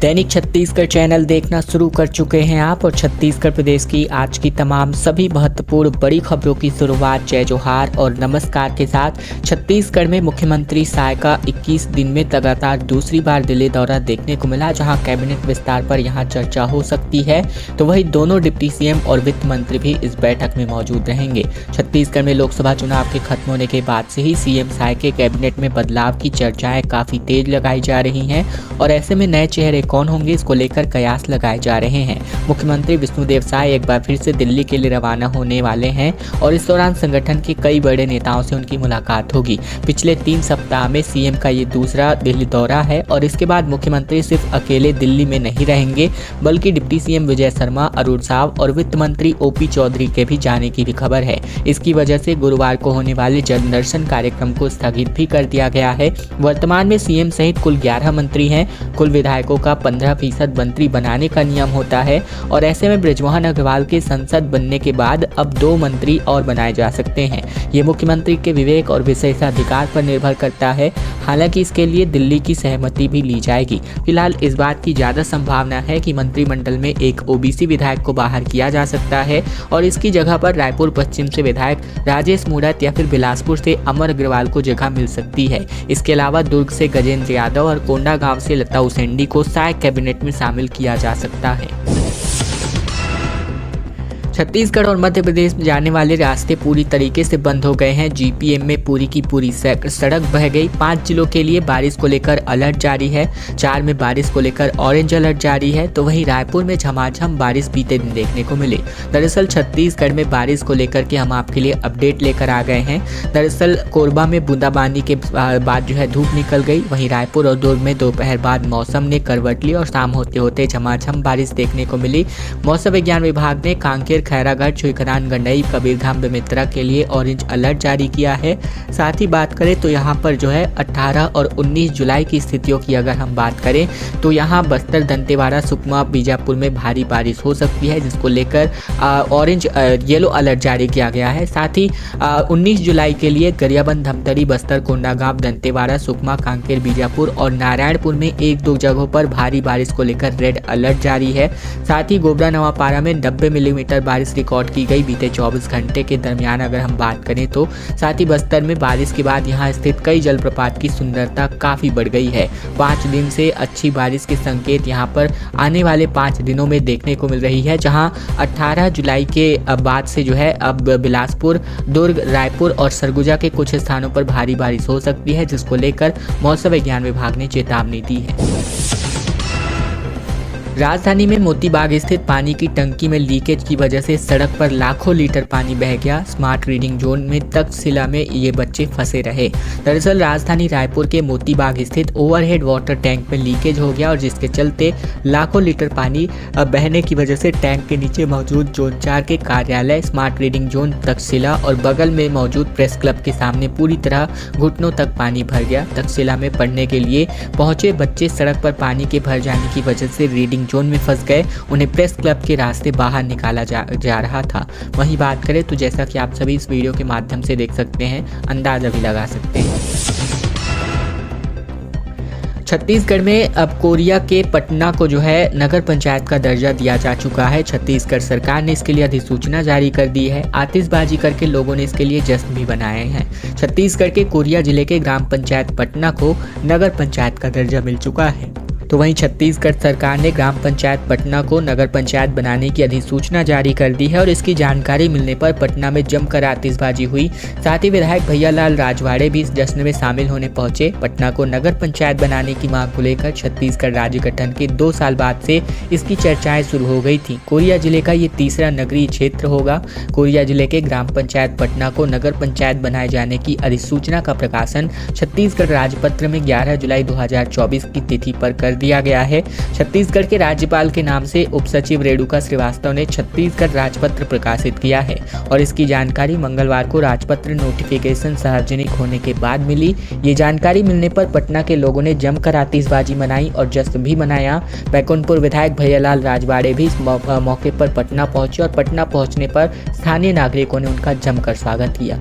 दैनिक Chhattisgarh channel देखना शुरू कर चुके हैं आप और छत्तीसगढ़ प्रदेश की आज की तमाम सभी महत्वपूर्ण बड़ी खबरों की शुरुआत जय जोहार और नमस्कार के साथ। छत्तीसगढ़ में मुख्यमंत्री साय का 21 दिन में लगातार दूसरी बार दिल्ली दौरा देखने को मिला, जहां कैबिनेट विस्तार पर यहां चर्चा हो सकती है। तो वहीं दोनों डिप्टी सीएम और वित्त मंत्री भी इस बैठक में मौजूद रहेंगे। छत्तीसगढ़ में लोकसभा चुनाव के खत्म होने के बाद से ही सीएम साय के कैबिनेट में बदलाव की चर्चाएं काफी तेज लगाई जा रही हैं और ऐसे में नए चेहरे कौन होंगे, इसको लेकर कयास लगाए जा रहे हैं। मुख्यमंत्री विष्णुदेव साय एक बार फिर से दिल्ली के लिए रवाना होने वाले हैं और इस दौरान संगठन के कई बड़े नेताओं से उनकी मुलाकात होगी। पिछले 3 सप्ताह में सीएम का ये दूसरा दिल्ली दौरा है और इसके बाद मुख्यमंत्री सिर्फ अकेले दिल्ली में नहीं रहेंगे, बल्कि डिप्टी सीएम विजय शर्मा, अरुण साव और वित्त मंत्री ओपी चौधरी के भी जाने की भी खबर है। इसकी वजह से गुरुवार को होने वाले जनदर्शन कार्यक्रम को स्थगित भी कर दिया गया है। वर्तमान में सीएम सहित कुल 11 मंत्री हैं। कुल विधायकों का 15% मंत्री बनाने का नियम होता है और ऐसे में बृजमोहन अग्रवाल के संसद बनने के बाद अब 2 मंत्री और बनाए जा सकते हैं। ये मुख्यमंत्री के विवेक और विशेषाधिकार पर निर्भर करता है। हालांकि इसके लिए दिल्ली की सहमति भी ली जाएगी। फिलहाल इस बात की ज्यादा संभावना है कि मंत्रिमंडल में एक ओबीसी विधायक को बाहर किया जा सकता है और इसकी जगह पर रायपुर पश्चिम से विधायक राजेश मूणत या फिर बिलासपुर से अमर अग्रवाल को जगह मिल सकती है। इसके अलावा दुर्ग से गजेंद्र यादव और कोंडागांव से लता उसेंडी को साय कैबिनेट में शामिल किया जा सकता है। छत्तीसगढ़ और मध्य प्रदेश में जाने वाले रास्ते पूरी तरीके से बंद हो गए हैं। जीपीएम में पूरी की पूरी सड़क बह गई। 5 जिलों के लिए बारिश को लेकर अलर्ट जारी है। 4 में बारिश को लेकर ऑरेंज अलर्ट जारी है। तो वहीं रायपुर में झमाझम बारिश बीते दिन देखने को मिली। दरअसल छत्तीसगढ़ में बारिश को लेकर के हम आपके लिए अपडेट लेकर आ गए हैं। दरअसल कोरबा में बूंदाबांदी के बाद जो है धूप निकल गई। वहीं रायपुर और दुर्ग में दोपहर बाद मौसम ने करवट ली और शाम होते होते झमाझम बारिश देखने को मिली। मौसम विज्ञान विभाग ने कांकेर, खैरागढ़, छुईखदान, गंडई, कबीरधाम, बेमेतरा के लिए ऑरेंज अलर्ट जारी किया है। साथ ही बात करें तो यहाँ पर जो है 18 और 19 जुलाई की स्थितियों की अगर हम बात करें तो यहाँ बस्तर, दंतेवाड़ा, सुकमा, बीजापुर में भारी बारिश हो सकती है, जिसको लेकर ऑरेंज येलो अलर्ट जारी किया गया है। साथ ही 19 जुलाई के लिए गरियाबंद, धमतरी, बस्तर, कोंडागांव, दंतेवाड़ा, सुकमा, कांकेर, बीजापुर और नारायणपुर में 1-2 जगहों पर भारी बारिश को लेकर रेड अलर्ट जारी है। साथ ही गोबरा, नवापारा में 90 मिलीमीटर बारिश रिकॉर्ड की गई बीते 24 घंटे के दरमियान अगर हम बात करें तो। साथ ही बस्तर में बारिश के बाद यहां स्थित कई जलप्रपात की सुंदरता काफी बढ़ गई है। 5 दिन से अच्छी बारिश के संकेत यहां पर आने वाले 5 दिनों में देखने को मिल रही है, जहां 18 जुलाई के बाद से जो है अब बिलासपुर, दुर्ग, रायपुर और सरगुजा के कुछ स्थानों पर भारी बारिश हो सकती है, जिसको लेकर मौसम विज्ञान विभाग ने चेतावनी दी है। राजधानी में मोतीबाग स्थित पानी की टंकी में लीकेज की वजह से सड़क पर लाखों लीटर पानी बह गया। स्मार्ट रीडिंग जोन में तक्षशिला में ये बच्चे फंसे रहे। दरअसल राजधानी रायपुर के मोतीबाग स्थित ओवरहेड वाटर टैंक में लीकेज हो गया और जिसके चलते लाखों लीटर पानी बहने की वजह से टैंक के नीचे मौजूद जोन 4 के कार्यालय, स्मार्ट रीडिंग जोन तक्षशिला और बगल में मौजूद प्रेस क्लब के सामने पूरी तरह घुटनों तक पानी भर गया। तक्षशिला में पढ़ने के लिए पहुंचे बच्चे सड़क पर पानी के भर जाने की वजह से रीडिंग जोन में फंस गए। उन्हें प्रेस क्लब के रास्ते बाहर निकाला जा रहा था। वहीं बात करें तो जैसा कि आप सभी इस वीडियो के माध्यम से देख सकते हैं, अंदाजा भी लगा सकते हैं। छत्तीसगढ़ में अब कोरिया के पटना को जो है नगर पंचायत का दर्जा दिया जा चुका है। छत्तीसगढ़ सरकार ने इसके लिए अधिसूचना जारी कर दी है। आतिशबाजी करके लोगों ने इसके लिए जश्न भी बनाए हैं। छत्तीसगढ़ के कोरिया जिले के ग्राम पंचायत पटना को नगर पंचायत का दर्जा मिल चुका है। तो वहीं छत्तीसगढ़ सरकार ने ग्राम पंचायत पटना को नगर पंचायत बनाने की अधिसूचना जारी कर दी है और इसकी जानकारी मिलने पर पटना में जमकर आतिशबाजी हुई। साथ ही विधायक भैयालाल राजवाड़े भी इस जश्न में शामिल होने पहुंचे। पटना को नगर पंचायत बनाने की मांग को लेकर छत्तीसगढ़ राज्य गठन के 2 साल बाद से इसकी चर्चाएं शुरू हो गई थी। कोरिया जिले का ये तीसरा नगरीय क्षेत्र होगा। कोरिया जिले के ग्राम पंचायत पटना को नगर पंचायत बनाए जाने की अधिसूचना का प्रकाशन छत्तीसगढ़ राजपत्र में 11 जुलाई 2024 की तिथि पर कर दिया गया है। छत्तीसगढ़ के राज्यपाल के नाम से उप सचिव रेणुका श्रीवास्तव ने छत्तीसगढ़ राजपत्र प्रकाशित किया है और इसकी जानकारी मंगलवार को राजपत्र नोटिफिकेशन सार्वजनिक होने के बाद मिली। ये जानकारी मिलने पर पटना के लोगों ने जमकर आतिशबाजी मनाई और जश्न भी मनाया। बैकुंठपुर विधायक भैयालाल राजवाड़े भी इस मौके पर पटना पहुंचे और पटना पहुंचने पर स्थानीय नागरिकों ने उनका जमकर स्वागत किया।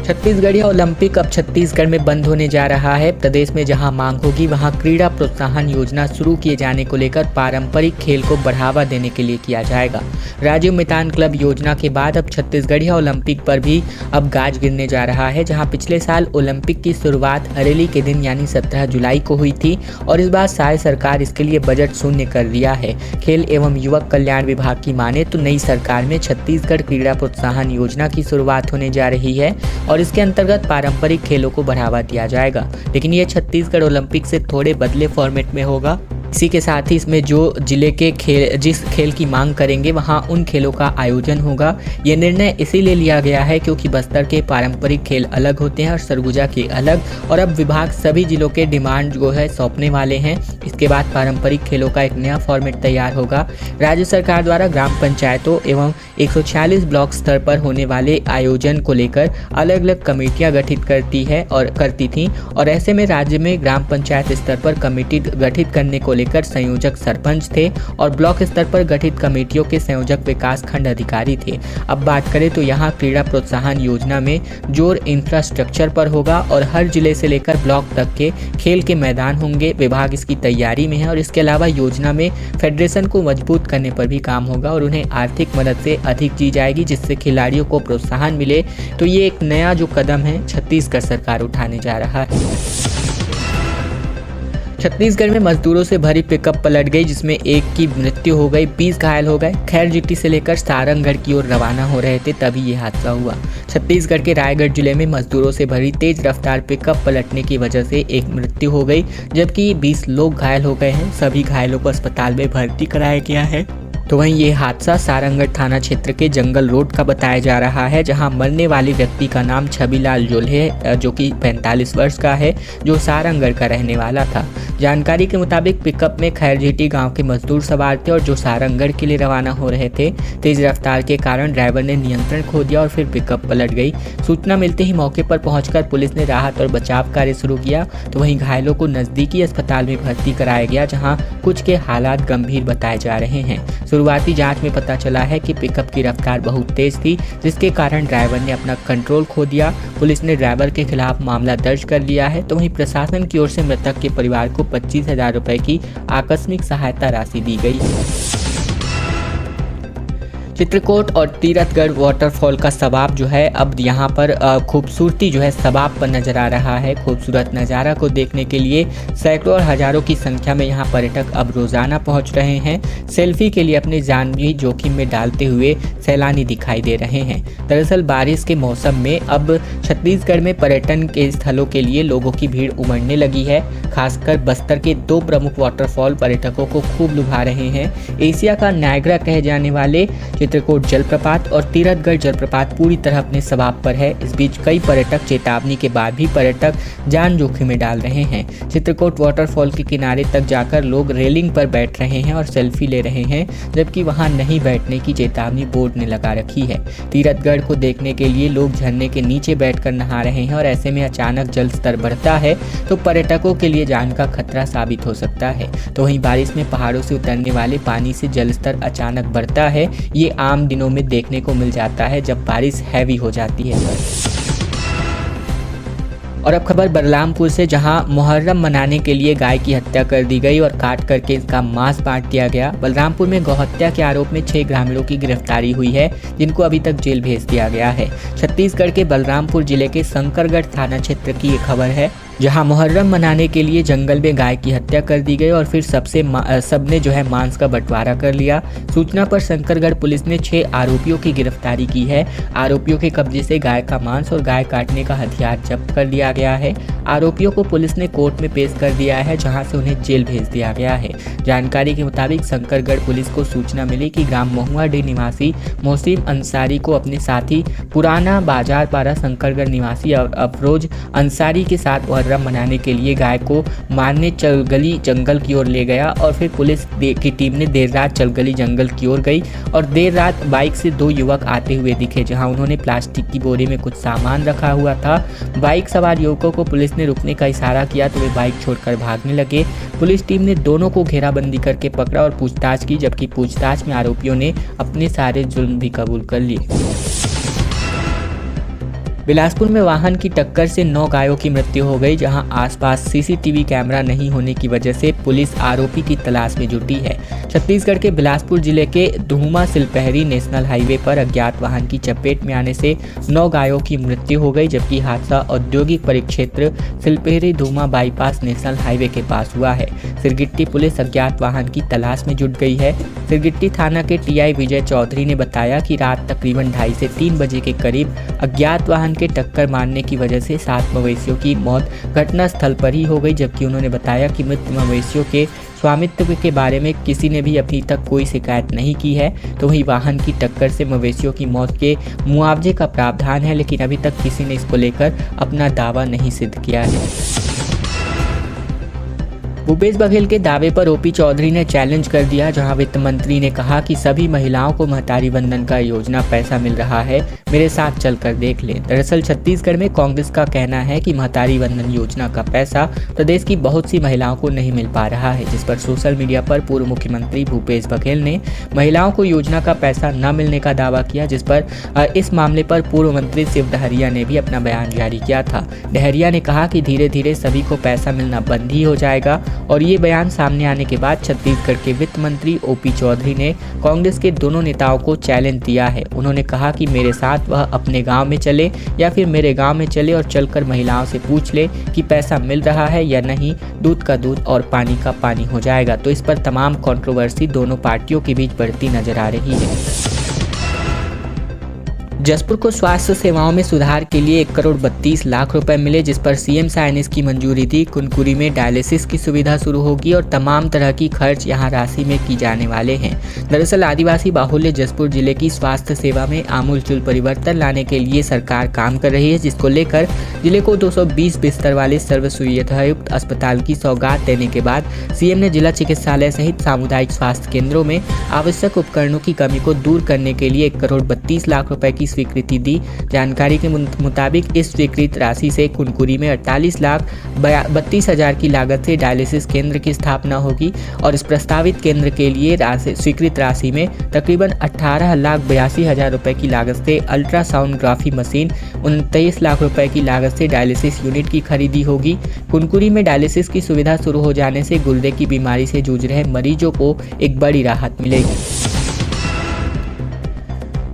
छत्तीसगढ़िया ओलंपिक अब छत्तीसगढ़ में बंद होने जा रहा है। प्रदेश में जहां मांग होगी वहां क्रीड़ा प्रोत्साहन योजना शुरू किए जाने को लेकर पारंपरिक खेल को बढ़ावा देने के लिए किया जाएगा। राजीव मैदान क्लब योजना के बाद अब छत्तीसगढ़िया ओलंपिक पर भी अब गाज गिरने जा रहा है। जहां पिछले साल ओलंपिक की शुरुआत हरेली के दिन यानी 17 जुलाई को हुई थी और इस बार शायद सरकार इसके लिए बजट शून्य कर दिया है। खेल एवं युवक कल्याण विभाग की माने तो नई सरकार में छत्तीसगढ़ क्रीड़ा प्रोत्साहन योजना की शुरुआत होने जा रही है और इसके अंतर्गत पारंपरिक खेलों को बढ़ावा दिया जाएगा। लेकिन ये छत्तीसगढ़ ओलंपिक से थोड़े बदले फॉर्मेट में होगा। इसी के साथ ही इसमें जो जिले के जिस खेल की मांग करेंगे वहां उन खेलों का आयोजन होगा। ये निर्णय इसीलिए लिया गया है क्योंकि बस्तर के पारंपरिक खेल अलग होते हैं और सरगुजा के अलग, और अब विभाग सभी जिलों के डिमांड जो है सौंपने वाले हैं। इसके बाद पारंपरिक खेलों का एक नया फॉर्मेट तैयार होगा। राज्य सरकार द्वारा ग्राम पंचायतों एवं 146 ब्लॉक स्तर पर होने वाले आयोजन को लेकर अलग अलग कमेटियां गठित करती थी और ऐसे में राज्य में ग्राम पंचायत स्तर पर कमेटी गठित करने को लेकर संयोजक सरपंच थे और ब्लॉक स्तर पर गठित कमेटियों के संयोजक विकास खंड अधिकारी थे। अब बात करें तो यहाँ क्रीड़ा प्रोत्साहन योजना में जोर इंफ्रास्ट्रक्चर पर होगा और हर जिले से लेकर ब्लॉक तक के खेल के मैदान होंगे। विभाग इसकी तैयारी में है और इसके अलावा योजना में फेडरेशन को मजबूत करने पर भी काम होगा और उन्हें आर्थिक मदद से अधिक दी जाएगी जिससे खिलाड़ियों को प्रोत्साहन मिले। तो ये एक नया जो कदम है छत्तीसगढ़ सरकार उठाने जा रहा है। छत्तीसगढ़ में मजदूरों से भरी पिकअप पलट गई जिसमें एक की मृत्यु हो गई, 20 घायल हो गए। खैरजीटी से लेकर सारंगढ़ की ओर रवाना हो रहे थे तभी ये हादसा हुआ। छत्तीसगढ़ के रायगढ़ जिले में मजदूरों से भरी तेज रफ्तार पिकअप पलटने की वजह से एक मृत्यु हो गई जबकि 20 लोग घायल हो गए हैं। सभी घायलों को अस्पताल में भर्ती कराया गया है। तो वहीं ये हादसा सारंगढ़ थाना क्षेत्र के जंगल रोड का बताया जा रहा है जहां मरने वाले व्यक्ति का नाम छबीलाल जोल्हे है जो कि 45 वर्ष का है, जो सारंगढ़ का रहने वाला था। जानकारी के मुताबिक पिकअप में खैरजीटी गांव के मजदूर सवार थे और जो सारंगढ़ के लिए रवाना हो रहे थे। तेज रफ्तार के कारण ड्राइवर ने नियंत्रण खो दिया और फिर पिकअप पलट गई। सूचना मिलते ही मौके पर पहुंचकर पुलिस ने राहत और बचाव कार्य शुरू किया। तो वहीं घायलों को नजदीकी अस्पताल में भर्ती कराया गया जहाँ कुछ के हालात गंभीर बताए जा रहे हैं। शुरुआती जांच में पता चला है कि पिकअप की रफ्तार बहुत तेज थी जिसके कारण ड्राइवर ने अपना कंट्रोल खो दिया। पुलिस ने ड्राइवर के खिलाफ मामला दर्ज कर लिया है। तो वहीं प्रशासन की ओर से मृतक के परिवार को 25,000 रुपए की आकस्मिक सहायता राशि दी गई। चित्रकोट और तीरथगढ़ वाटरफॉल का सबाब जो है अब यहाँ पर खूबसूरती जो है सबाब पर नजर आ रहा है। खूबसूरत नज़ारा को देखने के लिए सैकड़ों और हजारों की संख्या में यहाँ पर्यटक अब रोजाना पहुँच रहे हैं। सेल्फी के लिए अपनी जान भी जोखिम में डालते हुए सैलानी दिखाई दे रहे हैं। दरअसल बारिश के मौसम में अब छत्तीसगढ़ में पर्यटन के स्थलों के लिए लोगों की भीड़ उमड़ने लगी है। खासकर बस्तर के 2 प्रमुख वाटरफॉल पर्यटकों को खूब लुभा रहे हैं। एशिया का नायग्रा कहे जाने वाले चित्रकोट जलप्रपात और तीरथगढ़ जलप्रपात पूरी तरह अपने सबाब पर है। इस बीच कई पर्यटक चेतावनी के बाद भी पर्यटक जान जोखिम में डाल रहे हैं। चित्रकोट वाटरफॉल के किनारे तक जाकर लोग रेलिंग पर बैठ रहे हैं और सेल्फी ले रहे हैं जबकि वहां नहीं बैठने की चेतावनी बोर्ड ने लगा रखी है। तीरथगढ़ को देखने के लिए लोग झरने के नीचे बैठकर नहा रहे हैं और ऐसे में अचानक जल स्तर बढ़ता है तो पर्यटकों के लिए जान का खतरा साबित हो सकता है। तो वहीं बारिश में पहाड़ों से उतरने वाले पानी से जल स्तर अचानक बढ़ता है। ये आम दिनों में देखने को मिल जाता है जब बारिश हैवी हो जाती है। और अब खबर बलरामपुर से जहां मुहर्रम मनाने के लिए गाय की हत्या कर दी गई और काट करके इसका मांस बांट दिया गया। बलरामपुर में गौहत्या के आरोप में 6 ग्रामीणों की गिरफ्तारी हुई है जिनको अभी तक जेल भेज दिया गया है। छत्तीसगढ़ के बलरामपुर जिले के शंकरगढ़ थाना क्षेत्र की ये खबर है जहां मुहर्रम मनाने के लिए जंगल में गाय की हत्या कर दी गई और फिर सबने जो है मांस का बंटवारा कर लिया। सूचना पर शंकरगढ़ पुलिस ने 6 आरोपियों की गिरफ्तारी की है। आरोपियों के कब्जे से गाय का मांस और गाय काटने का हथियार जब्त कर लिया गया है। आरोपियों को पुलिस ने कोर्ट में पेश कर दिया है जहां से उन्हें जेल भेज दिया गया है। जानकारी के मुताबिक शंकरगढ़ पुलिस को सूचना मिली कि ग्राम महुआडीह निवासी मोहसिन अंसारी को अपने साथी पुराना बाजार पारा शंकरगढ़ निवासी अफरोज अंसारी के साथ मुहर्रम मनाने के लिए गाय को मारने चलगली जंगल की ओर ले गया और फिर पुलिस की टीम ने देर रात चलगली जंगल की ओर गई और देर रात बाइक से 2 युवक आते हुए दिखे जहां उन्होंने प्लास्टिक की बोरी में कुछ सामान रखा हुआ था। बाइक सवार युवकों को पुलिस ने रुकने का इशारा किया तो वे बाइक छोड़कर भागने लगे। पुलिस टीम ने दोनों को घेराबंदी करके पकड़ा और पूछताछ की जबकि पूछताछ में आरोपियों ने अपने सारे जुर्म भी कबूल कर लिए। बिलासपुर में वाहन की टक्कर से 9 गायों की मृत्यु हो गई, जहां आसपास सीसीटीवी कैमरा नहीं होने की वजह से पुलिस आरोपी की तलाश में जुटी है। छत्तीसगढ़ के बिलासपुर जिले के धूमा सिलपहरी नेशनल हाईवे पर अज्ञात वाहन की चपेट में आने से 9 गायों की मृत्यु हो गई, जबकि हादसा औद्योगिक परिक्षेत्र सिलपहरी धूमा बाईपास नेशनल हाईवे के पास हुआ है। सिरगिट्टी पुलिस अज्ञात वाहन की तलाश में जुट गई है। सिरगिट्टी थाना के टीआई विजय चौधरी ने बताया कि रात तकरीबन 2:30 से 3 बजे के करीब अज्ञात वाहन के टक्कर मारने की वजह से 7 मवेशियों की मौत घटनास्थल पर ही हो गई, जबकि उन्होंने बताया कि मृत मवेशियों के स्वामित्व के बारे में किसी ने भी अभी तक कोई शिकायत नहीं की है। तो वहीं वाहन की टक्कर से मवेशियों की मौत के मुआवजे का प्रावधान है, लेकिन अभी तक किसी ने इसको लेकर अपना दावा नहीं सिद्ध किया है। भूपेश बघेल के दावे पर ओपी चौधरी ने चैलेंज कर दिया, जहां वित्त मंत्री ने कहा कि सभी महिलाओं को महतारी वंदन का योजना पैसा मिल रहा है, मेरे साथ चलकर देख लें। दरअसल छत्तीसगढ़ में कांग्रेस का कहना है कि महतारी वंदन योजना का पैसा प्रदेश की बहुत सी महिलाओं को नहीं मिल पा रहा है, जिस पर सोशल मीडिया पर पूर्व मुख्यमंत्री भूपेश बघेल ने महिलाओं को योजना का पैसा न मिलने का दावा किया, जिस पर इस मामले पर पूर्व मंत्री शिव डहरिया ने भी अपना बयान जारी किया था। डहरिया ने कहा कि धीरे धीरे सभी को पैसा मिलना बंद ही हो जाएगा, और ये बयान सामने आने के बाद छत्तीसगढ़ के वित्त मंत्री ओपी चौधरी ने कांग्रेस के दोनों नेताओं को चैलेंज दिया है। उन्होंने कहा कि मेरे साथ वह अपने गांव में चले या फिर मेरे गांव में चले और चलकर महिलाओं से पूछ ले कि पैसा मिल रहा है या नहीं, दूध का दूध और पानी का पानी हो जाएगा। तो इस पर तमाम कंट्रोवर्सी दोनों पार्टियों के बीच बढ़ती नजर आ रही है। जसपुर को स्वास्थ्य सेवाओं में सुधार के लिए 1,32,00,000 रुपए मिले, जिस पर सीएम साइनेस की मंजूरी दी। कुनकुरी में डायलिसिस की सुविधा शुरू होगी और तमाम तरह की खर्च यहां राशि में की जाने वाले हैं। दरअसल आदिवासी बाहुल्य जसपुर जिले की स्वास्थ्य सेवा में आमूलचूल परिवर्तन लाने के लिए सरकार काम कर रही है, जिसको लेकर जिले को 220 बिस्तर वाले सर्व सुविधायुक्त अस्पताल की सौगात देने के बाद सीएम ने जिला चिकित्सालय सहित सामुदायिक स्वास्थ्य केंद्रों में आवश्यक उपकरणों की कमी को दूर करने के लिए 1,32,00,000 रुपए की स्वीकृति दी। जानकारी के मुताबिक इस स्वीकृत राशि से कुनकुरी में 48,32,000 की लागत से डायलिसिस केंद्र की स्थापना होगी और इस प्रस्तावित केंद्र के लिए स्वीकृत राशि में तकरीबन 18,82,000 रुपए की लागत से अल्ट्रासाउंडग्राफी मशीन, 29 लाख रुपए की लागत से डायलिसिस यूनिट की खरीदी होगी। कुनकुरी में डायलिसिस की सुविधा शुरू हो जाने से गुर्दे की बीमारी से जूझ रहे मरीजों को एक बड़ी राहत मिलेगी।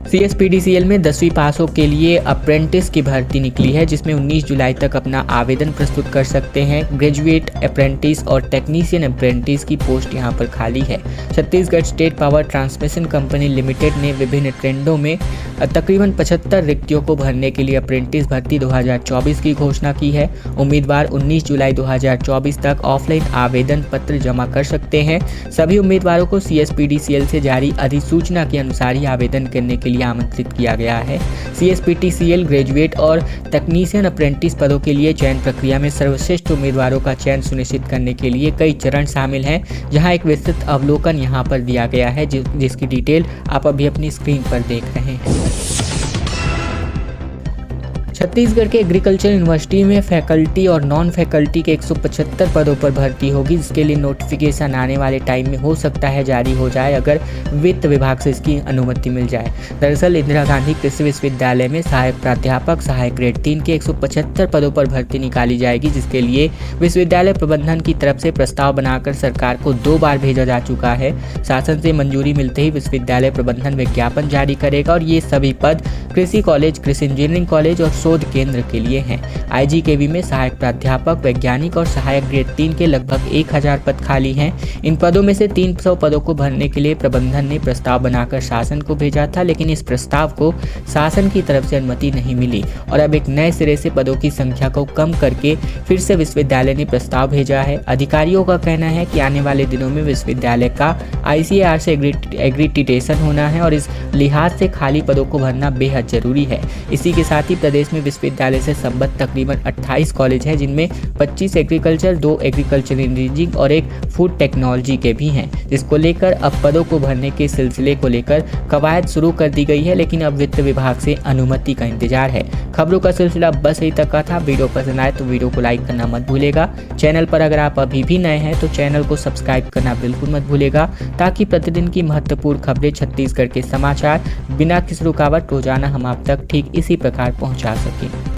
CSPDCL में 10वीं पासों के लिए अप्रेंटिस की भर्ती निकली है, जिसमें 19 जुलाई तक अपना आवेदन प्रस्तुत कर सकते हैं। ग्रेजुएट अप्रेंटिस और टेक्नीशियन अप्रेंटिस की पोस्ट यहां पर खाली है। Chhattisgarh state power transmission company limited ने विभिन्न ट्रेंडों में तकरीबन 75 रिक्तियों को भरने के लिए अप्रेंटिस भर्ती 2024 की घोषणा की है। उम्मीदवार 19 जुलाई 2024 तक ऑफलाइन आवेदन पत्र जमा कर सकते हैं। सभी उम्मीदवारों को CSPDCL से जारी अधिसूचना के अनुसार ही आवेदन करने के लिए आमंत्रित किया गया है। CSPDCL ग्रेजुएट और टेक्नीशियन अप्रेंटिस पदों के लिए चयन प्रक्रिया में सर्वश्रेष्ठ उम्मीदवारों का चयन सुनिश्चित करने के लिए कई चरण शामिल हैं, जहां एक विस्तृत अवलोकन यहां पर दिया गया है, जिसकी डिटेल आप अभी अपनी स्क्रीन पर देख रहे हैं। छत्तीसगढ़ के एग्रीकल्चर यूनिवर्सिटी में फैकल्टी और नॉन फैकल्टी के 175 पदों पर भर्ती होगी, जिसके लिए नोटिफिकेशन आने वाले टाइम में हो सकता है जारी हो जाए, अगर वित्त विभाग से इसकी अनुमति मिल जाए। दरअसल इंदिरा गांधी कृषि विश्वविद्यालय में सहायक प्राध्यापक सहायक ग्रेड 3 के 175 पदों पर भर्ती निकाली जाएगी, जिसके लिए विश्वविद्यालय प्रबंधन की तरफ से प्रस्ताव बनाकर सरकार को 2 बार भेजा जा चुका है। शासन से मंजूरी मिलते ही विश्वविद्यालय प्रबंधन विज्ञापन जारी करेगा और ये सभी पद कृषि कॉलेज, कृषि इंजीनियरिंग कॉलेज और शोध केंद्र के लिए हैं। IGKV में सहायक प्राध्यापक, वैज्ञानिक और सहायक ग्रेड 3 के लगभग 1000 पद खाली हैं। इन पदों में से 300 पदों को भरने के लिए प्रबंधन ने प्रस्ताव बनाकर शासन को भेजा था, लेकिन इस प्रस्ताव को शासन की तरफ से अनुमति नहीं मिली और अब एक नए सिरे से पदों की संख्या को कम करके फिर से विश्वविद्यालय ने प्रस्ताव भेजा है। अधिकारियों का कहना है कि आने वाले दिनों में विश्वविद्यालय का ICAR से एग्रीडिटेशन होना है और इस लिहाज से खाली पदों को भरना बेहद जरूरी है। इसी के साथ ही प्रदेश में विश्वविद्यालय से संबद्ध तकरीबन 28 कॉलेज हैं, जिनमें 25 एग्रीकल्चर, 2 एग्रीकल्चर इंजीनियरिंग और 1 फूड टेक्नोलॉजी के भी हैं, जिसको लेकर अब पदों को भरने के सिलसिले को लेकर कवायद शुरू कर दी गई है, लेकिन अब वित्त विभाग से अनुमति का इंतजार है। खबरों का सिलसिला बस यही तक का था। वीडियो पसंद आए तो वीडियो को लाइक करना मत भूलेगा। चैनल पर अगर आप अभी भी नए हैं तो चैनल को सब्सक्राइब करना बिल्कुल मत भूलेगा, ताकि प्रतिदिन की महत्वपूर्ण खबरें, छत्तीसगढ़ के समाचार बिना किसी रुकावट रोजाना हम आप तक ठीक इसी प्रकार पहुंचा सकें। सकें।